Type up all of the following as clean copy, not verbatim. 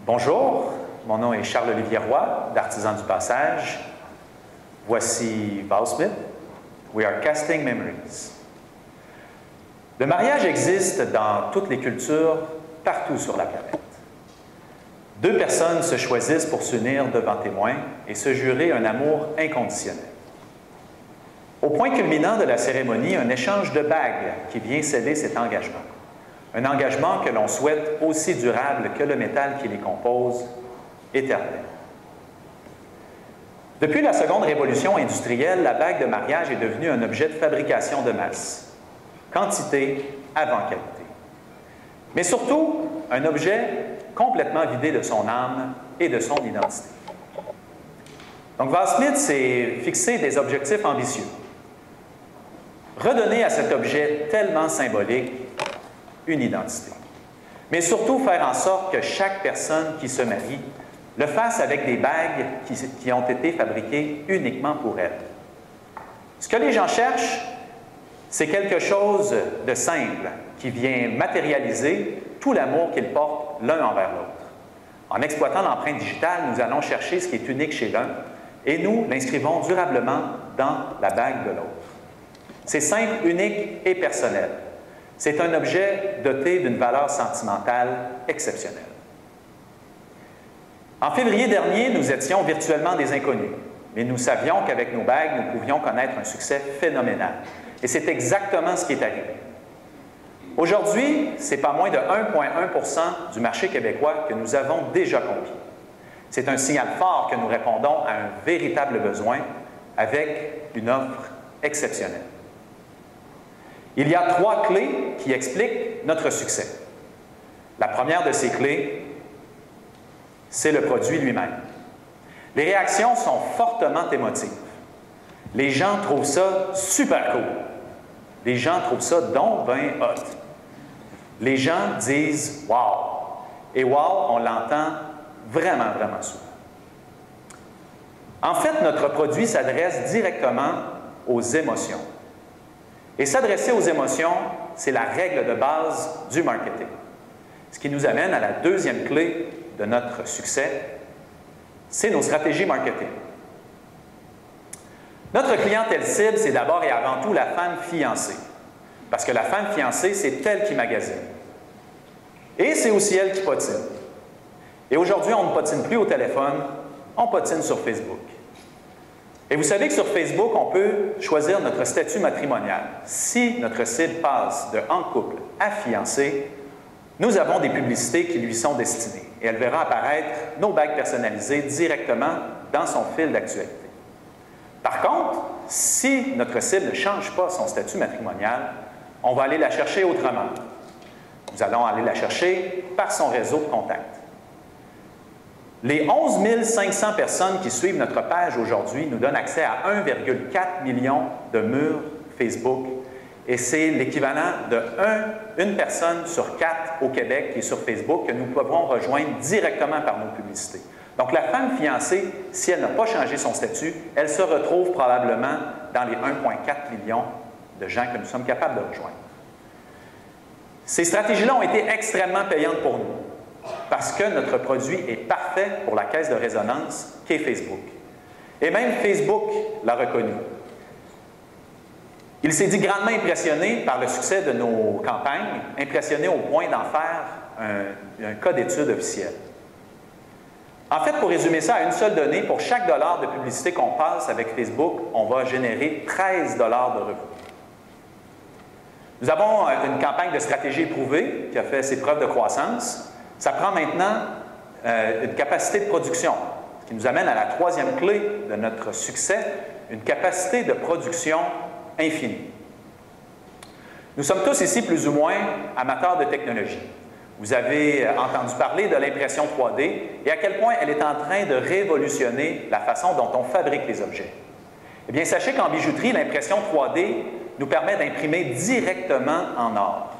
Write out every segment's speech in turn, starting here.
Bonjour, mon nom est Charles-Olivier Roy, d'Artisans du Passage. Voici Val Smith. We are casting memories. Le mariage existe dans toutes les cultures, partout sur la planète. Deux personnes se choisissent pour s'unir devant témoins et se jurer un amour inconditionnel. Au point culminant de la cérémonie, un échange de bagues qui vient sceller cet engagement. Un engagement que l'on souhaite aussi durable que le métal qui les compose, éternel. Depuis la seconde révolution industrielle, la bague de mariage est devenue un objet de fabrication de masse. Quantité avant qualité. Mais surtout, un objet complètement vidé de son âme et de son identité. Donc, Val Smith s'est fixé des objectifs ambitieux. Redonner à cet objet tellement symbolique une identité. Mais surtout faire en sorte que chaque personne qui se marie le fasse avec des bagues qui ont été fabriquées uniquement pour elle. Ce que les gens cherchent, c'est quelque chose de simple qui vient matérialiser tout l'amour qu'ils portent l'un envers l'autre. En exploitant l'empreinte digitale, nous allons chercher ce qui est unique chez l'un et nous l'inscrivons durablement dans la bague de l'autre. C'est simple, unique et personnel. C'est un objet doté d'une valeur sentimentale exceptionnelle. En février dernier, nous étions virtuellement des inconnus, mais nous savions qu'avec nos bagues, nous pouvions connaître un succès phénoménal. Et c'est exactement ce qui est arrivé. Aujourd'hui, c'est pas moins de 1,1 % du marché québécois que nous avons déjà conquis. C'est un signal fort que nous répondons à un véritable besoin avec une offre exceptionnelle. Il y a 3 clés qui expliquent notre succès. La première de ces clés, c'est le produit lui-même. Les réactions sont fortement émotives. Les gens trouvent ça super cool. Les gens trouvent ça donc bien hot. Les gens disent « wow ». Et « wow », on l'entend vraiment, vraiment souvent. En fait, notre produit s'adresse directement aux émotions. Et s'adresser aux émotions, c'est la règle de base du marketing. Ce qui nous amène à la deuxième clé de notre succès, c'est nos stratégies marketing. Notre clientèle cible, c'est d'abord et avant tout la femme fiancée. Parce que la femme fiancée, c'est elle qui magasine. Et c'est aussi elle qui potine. Et aujourd'hui, on ne potine plus au téléphone, on potine sur Facebook. Et vous savez que sur Facebook, on peut choisir notre statut matrimonial. Si notre cible passe de en couple à fiancé, nous avons des publicités qui lui sont destinées. Et elle verra apparaître nos bagues personnalisées directement dans son fil d'actualité. Par contre, si notre cible ne change pas son statut matrimonial, on va aller la chercher autrement. Nous allons aller la chercher par son réseau de contacts. Les 11 500 personnes qui suivent notre page aujourd'hui nous donnent accès à 1,4 million de murs Facebook. Et c'est l'équivalent d'une personne sur 4 au Québec qui est sur Facebook que nous pouvons rejoindre directement par nos publicités. Donc, la femme fiancée, si elle n'a pas changé son statut, elle se retrouve probablement dans les 1,4 millions de gens que nous sommes capables de rejoindre. Ces stratégies-là ont été extrêmement payantes pour nous parce que notre produit est parfait pour la caisse de résonance qu'est Facebook. Et même Facebook l'a reconnu. Il s'est dit grandement impressionné par le succès de nos campagnes, impressionné au point d'en faire un cas d'étude officiel. En fait, pour résumer ça à une seule donnée, pour chaque dollar de publicité qu'on passe avec Facebook, on va générer 13 $ de revenus. Nous avons une campagne de stratégie éprouvée qui a fait ses preuves de croissance. Ça prend maintenant une capacité de production, ce qui nous amène à la troisième clé de notre succès, une capacité de production infinie. Nous sommes tous ici plus ou moins amateurs de technologie. Vous avez entendu parler de l'impression 3D et à quel point elle est en train de révolutionner la façon dont on fabrique les objets. Eh bien, sachez qu'en bijouterie, l'impression 3D nous permet d'imprimer directement en or.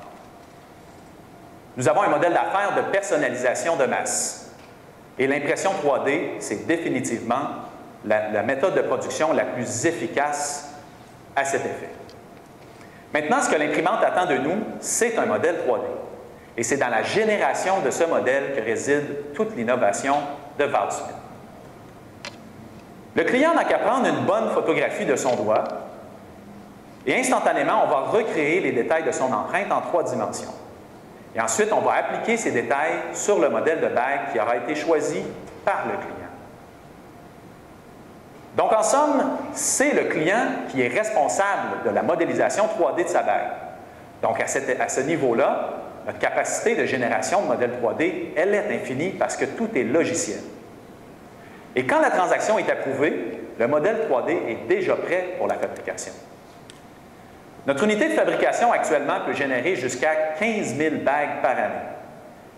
Nous avons un modèle d'affaires de personnalisation de masse. Et l'impression 3D, c'est définitivement la méthode de production la plus efficace à cet effet. Maintenant, ce que l'imprimante attend de nous, c'est un modèle 3D. Et c'est dans la génération de ce modèle que réside toute l'innovation de Val Smith. Le client n'a qu'à prendre une bonne photographie de son doigt et instantanément, on va recréer les détails de son empreinte en 3 dimensions. Et ensuite, on va appliquer ces détails sur le modèle de bague qui aura été choisi par le client. Donc, en somme, c'est le client qui est responsable de la modélisation 3D de sa bague. Donc, à ce niveau-là, notre capacité de génération de modèles 3D, elle est infinie parce que tout est logiciel. Et quand la transaction est approuvée, le modèle 3D est déjà prêt pour la fabrication. Notre unité de fabrication actuellement peut générer jusqu'à 15 000 bagues par année,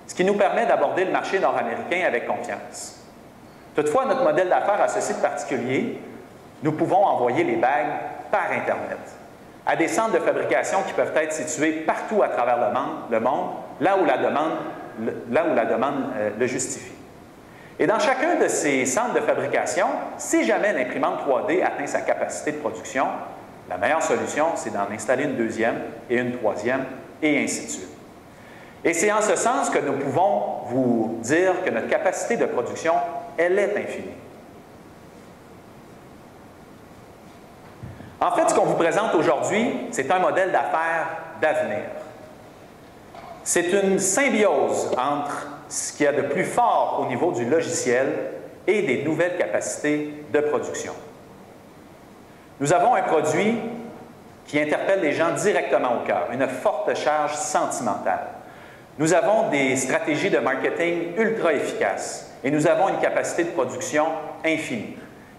ce qui nous permet d'aborder le marché nord-américain avec confiance. Toutefois, notre modèle d'affaires a ceci de particulier, nous pouvons envoyer les bagues par Internet à des centres de fabrication qui peuvent être situés partout à travers le monde, là où la demande le justifie. Et dans chacun de ces centres de fabrication, si jamais l'imprimante 3D atteint sa capacité de production, la meilleure solution, c'est d'en installer une deuxième et une troisième, et ainsi de suite. Et c'est en ce sens que nous pouvons vous dire que notre capacité de production, elle est infinie. En fait, ce qu'on vous présente aujourd'hui, c'est un modèle d'affaires d'avenir. C'est une symbiose entre ce qu'il y a de plus fort au niveau du logiciel et des nouvelles capacités de production. Nous avons un produit qui interpelle les gens directement au cœur, une forte charge sentimentale. Nous avons des stratégies de marketing ultra efficaces et nous avons une capacité de production infinie,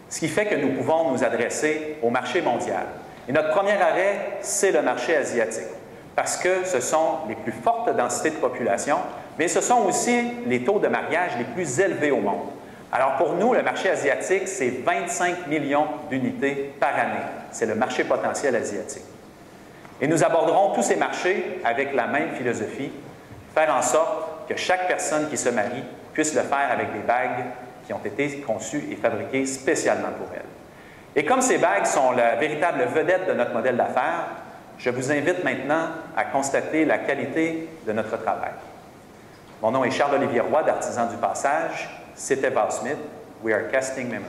ce qui fait que nous pouvons nous adresser au marché mondial. Et notre premier arrêt, c'est le marché asiatique, parce que ce sont les plus fortes densités de population, mais ce sont aussi les taux de mariage les plus élevés au monde. Alors pour nous, le marché asiatique, c'est 25 millions d'unités par année. C'est le marché potentiel asiatique. Et nous aborderons tous ces marchés avec la même philosophie, faire en sorte que chaque personne qui se marie puisse le faire avec des bagues qui ont été conçues et fabriquées spécialement pour elle. Et comme ces bagues sont la véritable vedette de notre modèle d'affaires, je vous invite maintenant à constater la qualité de notre travail. Mon nom est Charles-Olivier Roy d'Artisans du Passage. C'était Val Smith. We are casting memories.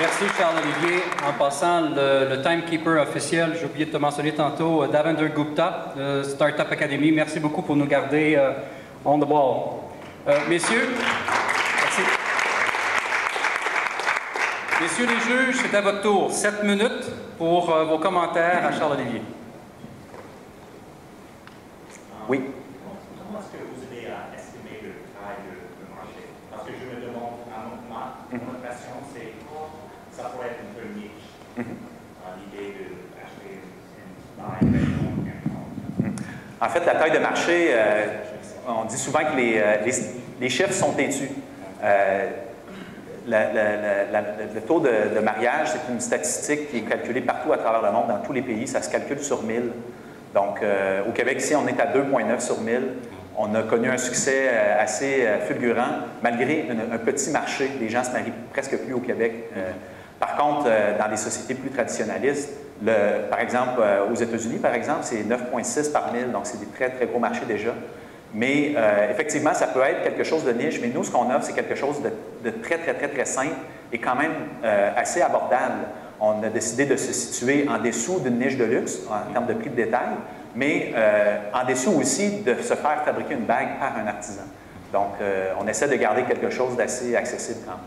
Merci Charles-Olivier. En passant, le timekeeper officiel, j'ai oublié de te mentionner tantôt, Davinder Gupta, de Startup Academy. Merci beaucoup pour nous garder on the ball. Messieurs, merci. Messieurs les juges, c'est à votre tour. 7 minutes pour vos commentaires à Charles-Olivier. Oui. Comment est-ce que vous allez estimer le taille de marché? Parce que je me demande, ma passion, c'est ça pourrait être un peu niche, l'idée d'acheter une bague. En fait, la taille de marché, on dit souvent que les chiffres sont têtus. Le taux de mariage, c'est une statistique qui est calculée partout à travers le monde, dans tous les pays. Ça se calcule sur 1000. Donc, au Québec, ici, on est à 2,9 sur 1000. On a connu un succès assez fulgurant, malgré un petit marché. Les gens se marient presque plus au Québec. Par contre, dans des sociétés plus traditionnalistes, par exemple, aux États-Unis, par exemple, c'est 9,6 par 1000. Donc, c'est des très, très gros marchés déjà. Mais effectivement, ça peut être quelque chose de niche, mais nous, ce qu'on offre, c'est quelque chose de très, très, très, très simple et quand même assez abordable. On a décidé de se situer en dessous d'une niche de luxe, en termes de prix de détail, mais en dessous aussi de se faire fabriquer une bague par un artisan. Donc, on essaie de garder quelque chose d'assez accessible quand même.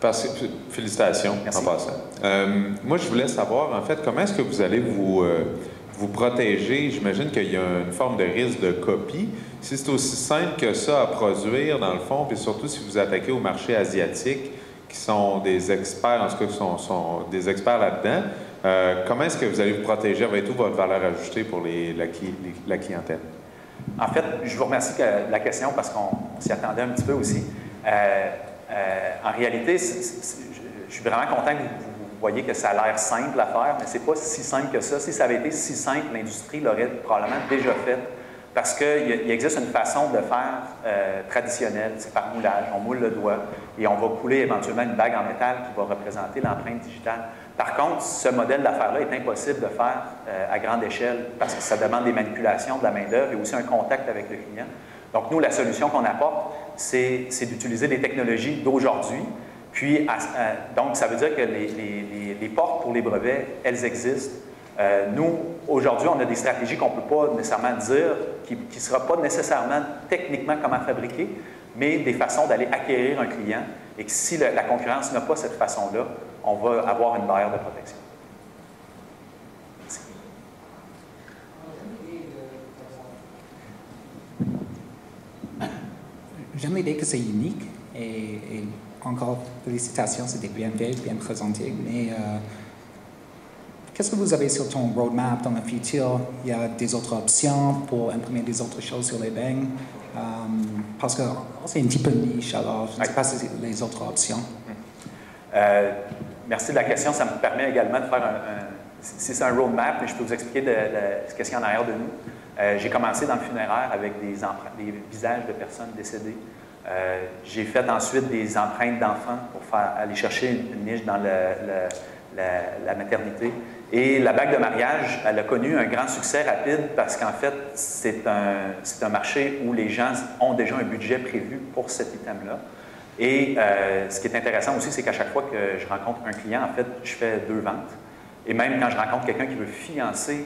Merci. Félicitations. Merci. En passant. Moi, je voulais savoir, en fait, comment est-ce que vous allez vous protéger? J'imagine qu'il y a une forme de risque de copie. Si c'est aussi simple que ça à produire, dans le fond, puis surtout si vous attaquez au marché asiatique, qui sont des experts, en tout cas, qui sont des experts là-dedans, comment est-ce que vous allez vous protéger avec toute votre valeur ajoutée pour la clientèle? En fait, je vous remercie de la question parce qu'on s'y attendait un petit peu aussi. En réalité, je suis vraiment content que vous voyez que ça a l'air simple à faire, mais ce n'est pas si simple que ça. Si ça avait été si simple, l'industrie l'aurait probablement déjà fait parce qu'il existe une façon de faire traditionnelle, c'est par moulage. On moule le doigt et on va couler éventuellement une bague en métal qui va représenter l'empreinte digitale. Par contre, ce modèle d'affaires-là est impossible de faire à grande échelle parce que ça demande des manipulations, de la main-d'œuvre et aussi un contact avec le client. Donc, nous, la solution qu'on apporte, c'est d'utiliser des technologies d'aujourd'hui. Puis, donc, ça veut dire que les portes pour les brevets, elles existent. Nous, aujourd'hui, on a des stratégies qu'on ne peut pas nécessairement dire, qui ne sera pas nécessairement techniquement comment fabriquer, mais des façons d'aller acquérir un client et que si la concurrence n'a pas cette façon-là, on va avoir une barrière de protection. Merci. J'aime l'idée que c'est unique et encore félicitations, c'était bien fait, bien présenté, mais qu'est-ce que vous avez sur ton roadmap dans le futur? Il y a des autres options pour imprimer des autres choses sur les beignes? Parce que c'est un petit peu niche, alors je ne sais pas si c'est les autres options. Merci de la question. Ça me permet également de faire si c'est un roadmap, mais je peux vous expliquer ce qu'il y a en arrière de nous. J'ai commencé dans le funéraire avec des visages de personnes décédées. J'ai fait ensuite des empreintes d'enfants pour aller chercher une niche dans la maternité. Et la bague de mariage, elle a connu un grand succès rapide parce qu'en fait, c'est un marché où les gens ont déjà un budget prévu pour cet item-là. Et ce qui est intéressant aussi, c'est qu'à chaque fois que je rencontre un client, en fait, je fais 2 ventes. Et même quand je rencontre quelqu'un qui veut fiancer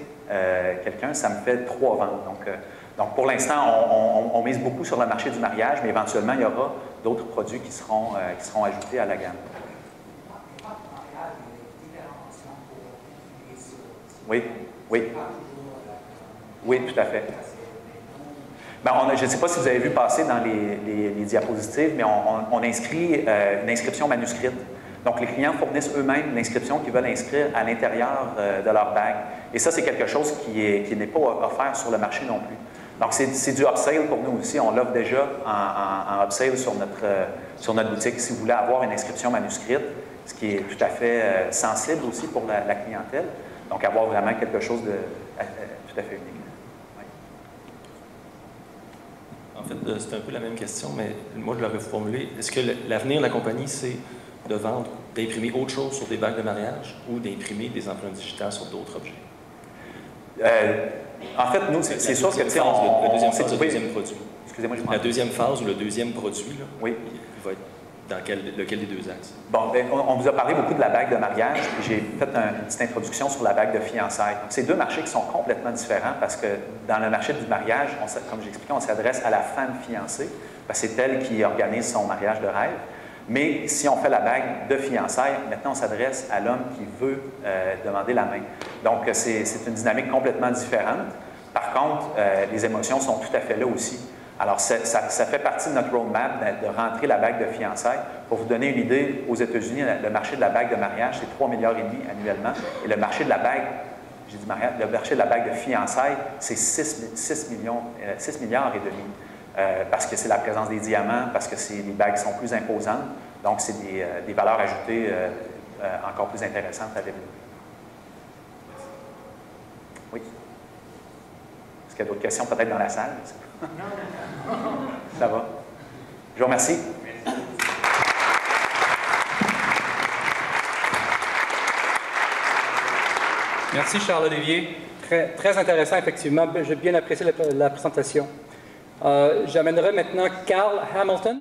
quelqu'un, ça me fait 3 ventes. Donc pour l'instant, on mise beaucoup sur le marché du mariage, mais éventuellement, il y aura d'autres produits qui seront ajoutés à la gamme. Oui, oui. Oui, tout à fait. Ben, je ne sais pas si vous avez vu passer dans les diapositives, mais on inscrit une inscription manuscrite. Donc, les clients fournissent eux-mêmes l'inscription qu'ils veulent inscrire à l'intérieur de leur bague. Et ça, c'est quelque chose qui n'est pas offert sur le marché non plus. Donc, c'est du upsale pour nous aussi. On l'offre déjà en upsale sur notre boutique. Si vous voulez avoir une inscription manuscrite, ce qui est tout à fait sensible aussi pour la clientèle. Donc, avoir vraiment quelque chose de tout à fait unique. En fait, c'est un peu la même question, mais moi, je l'aurais formulé. Est-ce que l'avenir de la compagnie, c'est de vendre, d'imprimer autre chose sur des bagues de mariage ou d'imprimer des empreintes digitales sur d'autres objets? En fait, nous, c'est sûr que, tu sais, la deuxième phase, le deuxième produit. Excusez-moi, je La deuxième phase ou le deuxième produit, là, oui. Il va être dans lequel des 2 axes? Bon, bien, on vous a parlé beaucoup de la bague de mariage, et j'ai fait une petite introduction sur la bague de fiançailles. C'est 2 marchés qui sont complètement différents parce que dans le marché du mariage, comme j'expliquais, on s'adresse à la femme fiancée, parce que c'est elle qui organise son mariage de rêve. Mais si on fait la bague de fiançailles, maintenant on s'adresse à l'homme qui veut demander la main. Donc c'est une dynamique complètement différente. Par contre, les émotions sont tout à fait là aussi. Alors ça fait partie de notre roadmap de rentrer la bague de fiançailles. Pour vous donner une idée, aux États-Unis, le marché de la bague de mariage, c'est 3,5 milliards annuellement. Et le marché de la bague, j'ai dit mariage, le marché de la bague de fiançailles, c'est 6 milliards et demi. Parce que c'est la présence des diamants, parce que les bagues sont plus imposantes. Donc, c'est des valeurs ajoutées encore plus intéressantes à développer. Oui. Est-ce qu'il y a d'autres questions peut-être dans la salle? Ça va. Je vous remercie. Merci Charles-Olivier. Très intéressant, effectivement. J'ai bien apprécié la présentation. J'amènerai maintenant Carl Hamilton.